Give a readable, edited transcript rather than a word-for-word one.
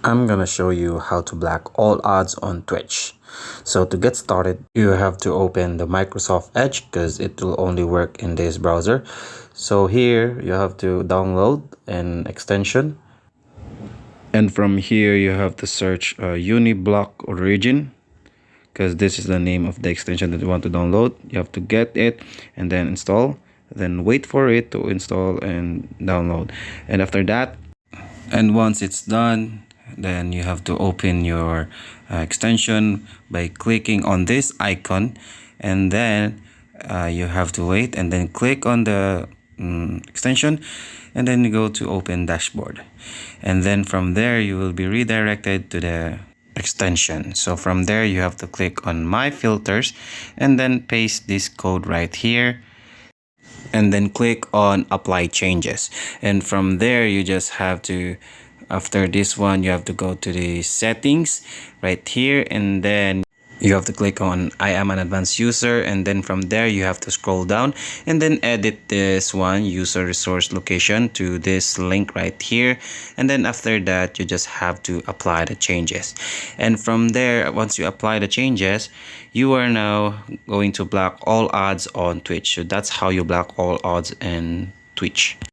I'm gonna show you how to block all ads on Twitch. So to get started, you have to open the Microsoft Edge because it will only work in this browser. So here you have to download an extension. And from here you have to search Uniblock Origin because this is the name of the extension that you want to download. You have to get it and then install. Then wait for it to install and download. And after that, and once it's done, then you have to open your extension by clicking on this icon, and then you have to wait and then click on the extension, and then you go to open dashboard, and then from there you will be redirected to the extension. So from there you have to click on my filters and then paste this code right here, and then click on apply changes. And from there you just have to, after this one, you have to go to the settings right here, and then you have to click on I am an advanced user, and then from there you have to scroll down and then edit this one, user resource location, to this link right here. And then after that you just have to apply the changes, and from there, once you apply the changes, you are now going to block all ads on Twitch. So that's how you block all ads in Twitch.